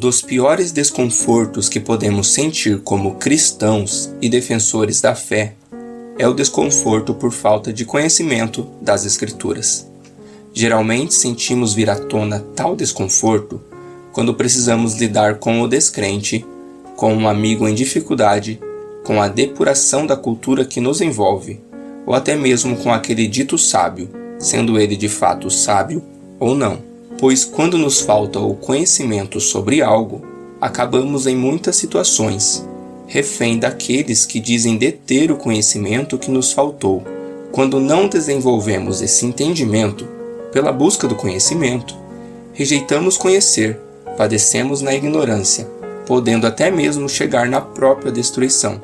dos piores desconfortos que podemos sentir como cristãos e defensores da fé é o desconforto por falta de conhecimento das Escrituras. Geralmente sentimos vir à tona tal desconforto quando precisamos lidar com o descrente, com um amigo em dificuldade, com a depuração da cultura que nos envolve, ou até mesmo com aquele dito sábio, sendo ele de fato sábio ou não. Pois quando nos falta o conhecimento sobre algo, acabamos em muitas situações, refém daqueles que dizem deter o conhecimento que nos faltou. Quando não desenvolvemos esse entendimento, pela busca do conhecimento, rejeitamos conhecer, padecemos na ignorância, podendo até mesmo chegar na própria destruição.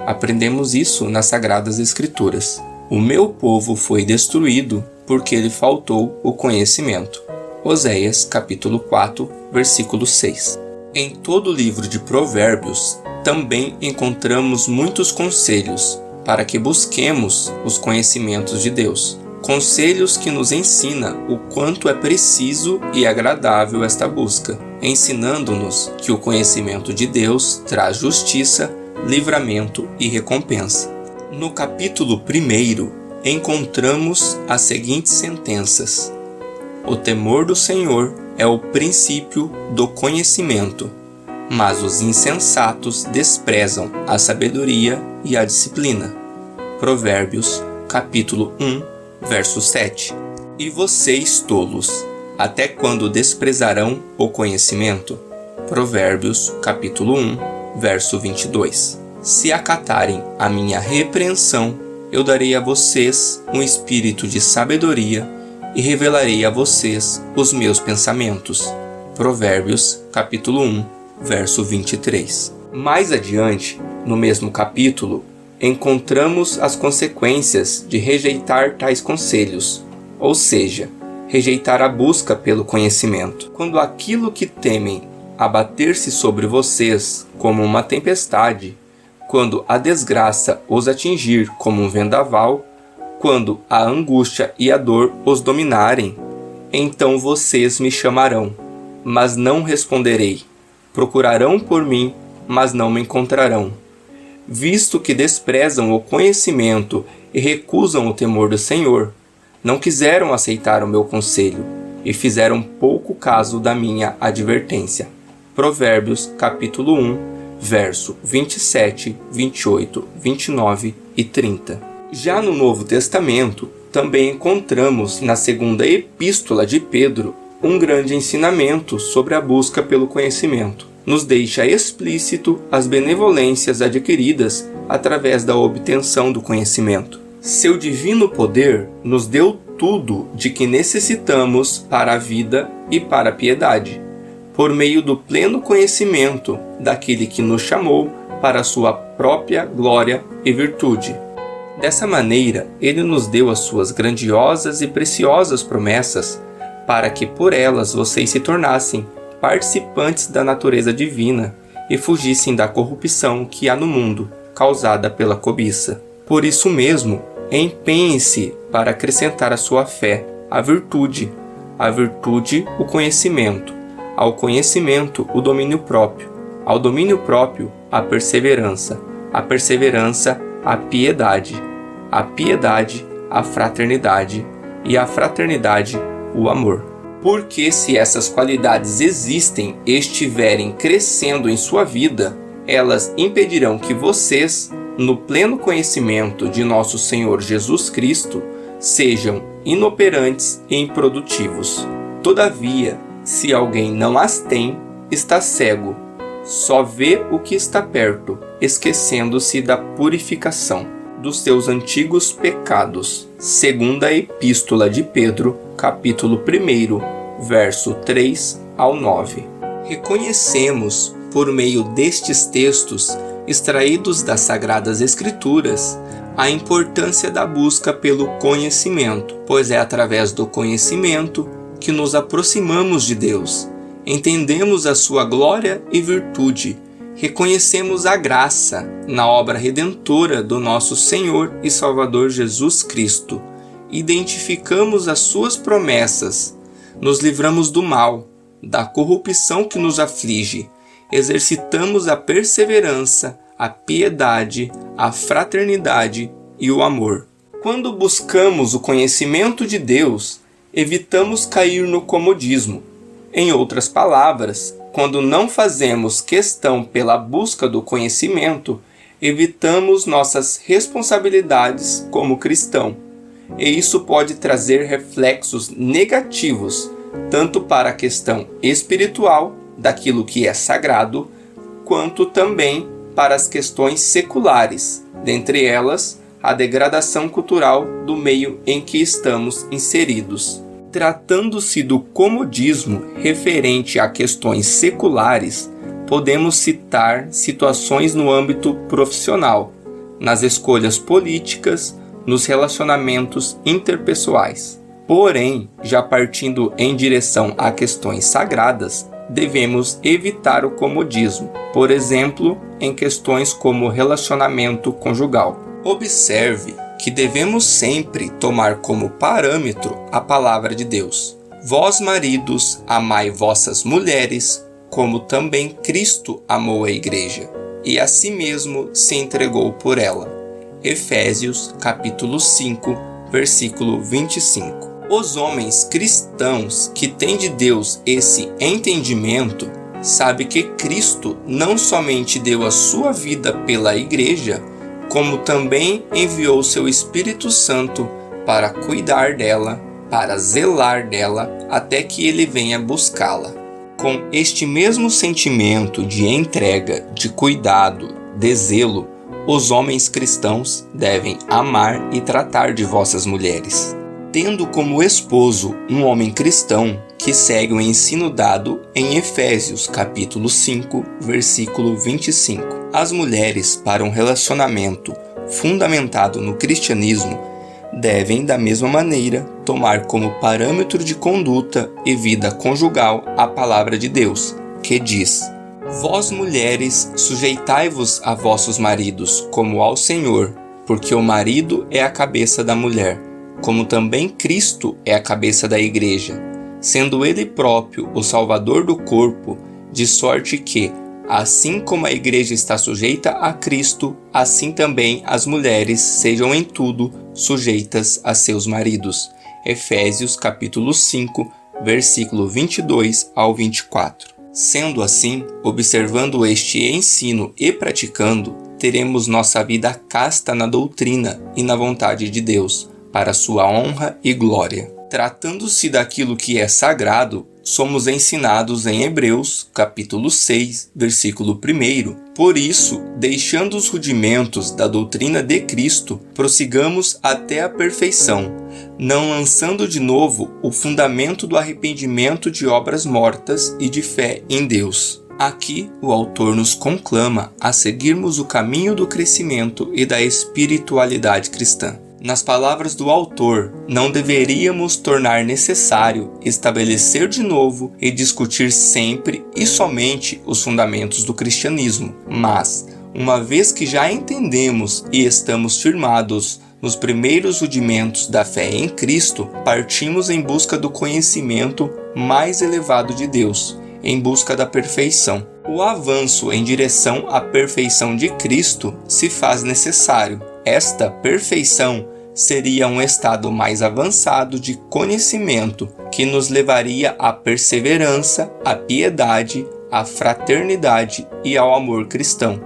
Aprendemos isso nas Sagradas Escrituras. O meu povo foi destruído porque lhe faltou o conhecimento. Oséias, capítulo 4, versículo 6. Em todo o livro de Provérbios, também encontramos muitos conselhos para que busquemos os conhecimentos de Deus. Conselhos que nos ensinam o quanto é preciso e agradável esta busca, ensinando-nos que o conhecimento de Deus traz justiça, livramento e recompensa. No capítulo 1, encontramos as seguintes sentenças: o temor do Senhor é o princípio do conhecimento, mas os insensatos desprezam a sabedoria e a disciplina. Provérbios, capítulo 1, verso 7. E vocês, tolos, até quando desprezarão o conhecimento? Provérbios, capítulo 1, verso 22. Se acatarem a minha repreensão, eu darei a vocês um espírito de sabedoria e revelarei a vocês os meus pensamentos. Provérbios, capítulo 1, verso 23. Mais adiante, no mesmo capítulo, encontramos as consequências de rejeitar tais conselhos, ou seja, rejeitar a busca pelo conhecimento. Quando aquilo que temem abater-se sobre vocês como uma tempestade, quando a desgraça os atingir como um vendaval, quando a angústia e a dor os dominarem, então vocês me chamarão, mas não responderei. Procurarão por mim, mas não me encontrarão. Visto que desprezam o conhecimento e recusam o temor do Senhor, não quiseram aceitar o meu conselho e fizeram pouco caso da minha advertência. Provérbios, capítulo 1, verso 27, 28, 29 e 30. Já no Novo Testamento, também encontramos na segunda epístola de Pedro um grande ensinamento sobre a busca pelo conhecimento. Nos deixa explícito as benevolências adquiridas através da obtenção do conhecimento. Seu divino poder nos deu tudo de que necessitamos para a vida e para a piedade, por meio do pleno conhecimento daquele que nos chamou para a sua própria glória e virtude. Dessa maneira, ele nos deu as suas grandiosas e preciosas promessas, para que por elas vocês se tornassem participantes da natureza divina e fugissem da corrupção que há no mundo, causada pela cobiça. Por isso mesmo, empenhem-se para acrescentar à sua fé a virtude, o conhecimento, ao conhecimento o domínio próprio, ao domínio próprio a perseverança, a piedade, a fraternidade e a fraternidade o amor. Porque se essas qualidades existem e estiverem crescendo em sua vida, elas impedirão que vocês, no pleno conhecimento de nosso Senhor Jesus Cristo, sejam inoperantes e improdutivos. Todavia, se alguém não as tem, está cego, só vê o que está perto, esquecendo-se da purificação dos seus antigos pecados. Segunda Epístola de Pedro, capítulo 1, verso 3 ao 9. Reconhecemos, por meio destes textos, extraídos das Sagradas Escrituras, a importância da busca pelo conhecimento, pois é através do conhecimento que nos aproximamos de Deus, entendemos a sua glória e virtude, reconhecemos a graça na obra redentora do nosso Senhor e Salvador Jesus Cristo, identificamos as suas promessas, nos livramos do mal, da corrupção que nos aflige, exercitamos a perseverança, a piedade, a fraternidade e o amor. Quando buscamos o conhecimento de Deus, evitamos cair no comodismo. Em outras palavras, quando não fazemos questão pela busca do conhecimento, evitamos nossas responsabilidades como cristão. E isso pode trazer reflexos negativos, tanto para a questão espiritual, daquilo que é sagrado, quanto também para as questões seculares, dentre elas, a degradação cultural do meio em que estamos inseridos. Tratando-se do comodismo referente a questões seculares, podemos citar situações no âmbito profissional, nas escolhas políticas, nos relacionamentos interpessoais. Porém, já partindo em direção a questões sagradas, devemos evitar o comodismo, por exemplo, em questões como relacionamento conjugal. Observe que devemos sempre tomar como parâmetro a palavra de Deus. Vós, maridos, amai vossas mulheres, como também Cristo amou a igreja, e a si mesmo se entregou por ela. Efésios, capítulo 5, versículo 25. Os homens cristãos que têm de Deus esse entendimento sabem que Cristo não somente deu a sua vida pela igreja, como também enviou seu Espírito Santo para cuidar dela, para zelar dela, até que ele venha buscá-la. Com este mesmo sentimento de entrega, de cuidado, de zelo, os homens cristãos devem amar e tratar de vossas mulheres, tendo como esposo um homem cristão que segue o ensino dado em Efésios capítulo 5, versículo 25. As mulheres, para um relacionamento fundamentado no cristianismo, devem, da mesma maneira, tomar como parâmetro de conduta e vida conjugal a palavra de Deus, que diz: Vós, mulheres, sujeitai-vos a vossos maridos, como ao Senhor, porque o marido é a cabeça da mulher, como também Cristo é a cabeça da igreja, sendo ele próprio o Salvador do corpo, de sorte que, assim como a igreja está sujeita a Cristo, assim também as mulheres sejam em tudo sujeitas a seus maridos. Efésios capítulo 5, versículo 22 ao 24. Sendo assim, observando este ensino e praticando, teremos nossa vida casta na doutrina e na vontade de Deus, para sua honra e glória. Tratando-se daquilo que é sagrado, somos ensinados em Hebreus, capítulo 6, versículo 1. Por isso, deixando os rudimentos da doutrina de Cristo, prossigamos até a perfeição, não lançando de novo o fundamento do arrependimento de obras mortas e de fé em Deus. Aqui, o autor nos conclama a seguirmos o caminho do crescimento e da espiritualidade cristã. Nas palavras do autor, não deveríamos tornar necessário estabelecer de novo e discutir sempre e somente os fundamentos do cristianismo, mas, uma vez que já entendemos e estamos firmados nos primeiros rudimentos da fé em Cristo, partimos em busca do conhecimento mais elevado de Deus, em busca da perfeição. O avanço em direção à perfeição de Cristo se faz necessário. Esta perfeição seria um estado mais avançado de conhecimento que nos levaria à perseverança, à piedade, à fraternidade e ao amor cristão,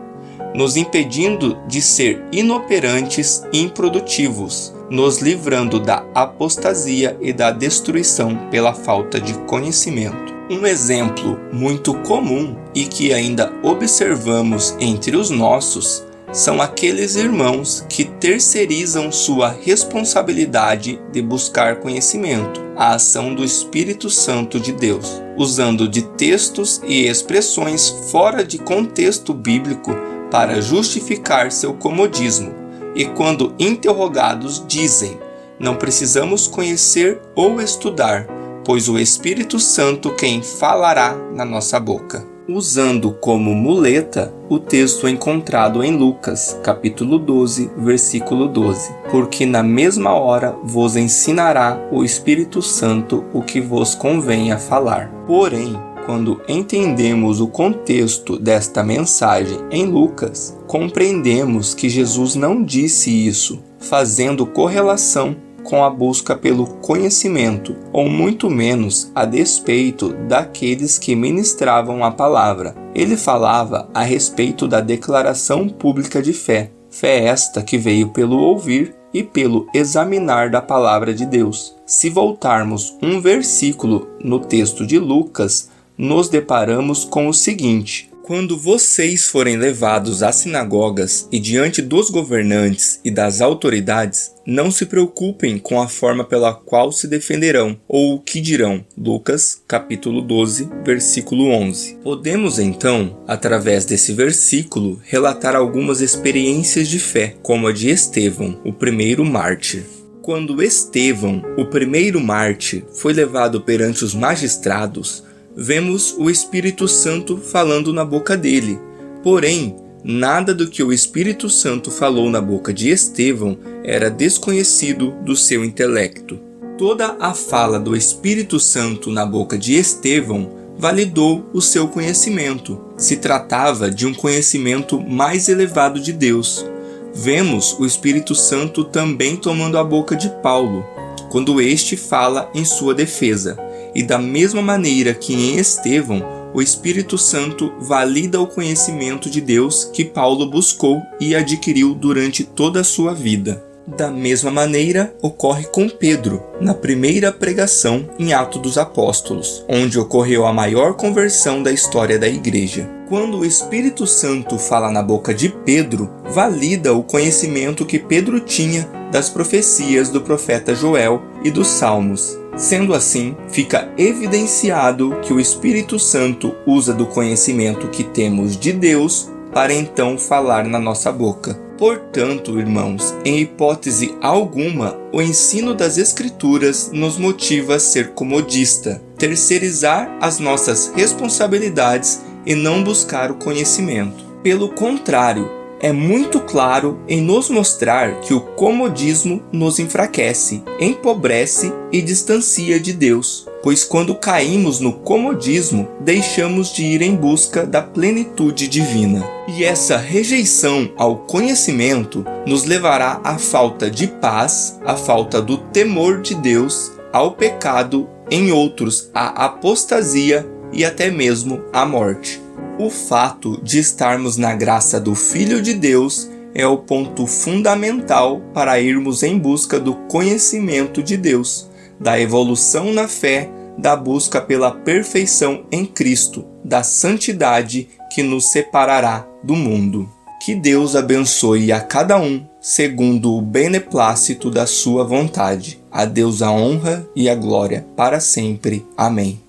nos impedindo de ser inoperantes e improdutivos, nos livrando da apostasia e da destruição pela falta de conhecimento. Um exemplo muito comum e que ainda observamos entre os nossos são aqueles irmãos que terceirizam sua responsabilidade de buscar conhecimento, a ação do Espírito Santo de Deus, usando de textos e expressões fora de contexto bíblico para justificar seu comodismo, e quando interrogados dizem: não precisamos conhecer ou estudar, pois o Espírito Santo quem falará na nossa boca. usando como muleta o texto encontrado em Lucas, capítulo 12, versículo 12. Porque na mesma hora vos ensinará o Espírito Santo o que vos convenha falar. Porém, quando entendemos o contexto desta mensagem em Lucas, compreendemos que Jesus não disse isso, fazendo correlação com a busca pelo conhecimento, ou muito menos a despeito daqueles que ministravam a palavra. Ele falava a respeito da declaração pública de fé, fé esta que veio pelo ouvir e pelo examinar da palavra de Deus. Se voltarmos um versículo no texto de Lucas, nos deparamos com o seguinte: quando vocês forem levados às sinagogas e diante dos governantes e das autoridades, não se preocupem com a forma pela qual se defenderão ou o que dirão. Lucas, capítulo 12, versículo 11. Podemos então, através desse versículo, relatar algumas experiências de fé, como a de Estevão, o primeiro mártir. Quando Estevão, o primeiro mártir, foi levado perante os magistrados, vemos o Espírito Santo falando na boca dele. Porém, nada do que o Espírito Santo falou na boca de Estevão era desconhecido do seu intelecto. Toda a fala do Espírito Santo na boca de Estevão validou o seu conhecimento. Se tratava de um conhecimento mais elevado de Deus. Vemos o Espírito Santo também tomando a boca de Paulo, quando este fala em sua defesa. E da mesma maneira que em Estevão, o Espírito Santo valida o conhecimento de Deus que Paulo buscou e adquiriu durante toda a sua vida. Da mesma maneira, ocorre com Pedro, na primeira pregação em Atos dos Apóstolos, onde ocorreu a maior conversão da história da igreja. Quando o Espírito Santo fala na boca de Pedro, valida o conhecimento que Pedro tinha das profecias do profeta Joel e dos Salmos. Sendo assim, fica evidenciado que o Espírito Santo usa do conhecimento que temos de Deus para então falar na nossa boca. Portanto, irmãos, em hipótese alguma, o ensino das Escrituras nos motiva a ser comodista, terceirizar as nossas responsabilidades e não buscar o conhecimento. Pelo contrário, é muito claro em nos mostrar que o comodismo nos enfraquece, empobrece e distancia de Deus, pois quando caímos no comodismo, deixamos de ir em busca da plenitude divina. E essa rejeição ao conhecimento nos levará à falta de paz, à falta do temor de Deus, ao pecado, em outros à apostasia e até mesmo à morte. O fato de estarmos na graça do Filho de Deus é o ponto fundamental para irmos em busca do conhecimento de Deus, da evolução na fé, da busca pela perfeição em Cristo, da santidade que nos separará do mundo. Que Deus abençoe a cada um, segundo o beneplácito da sua vontade. A Deus a honra e a glória para sempre. Amém.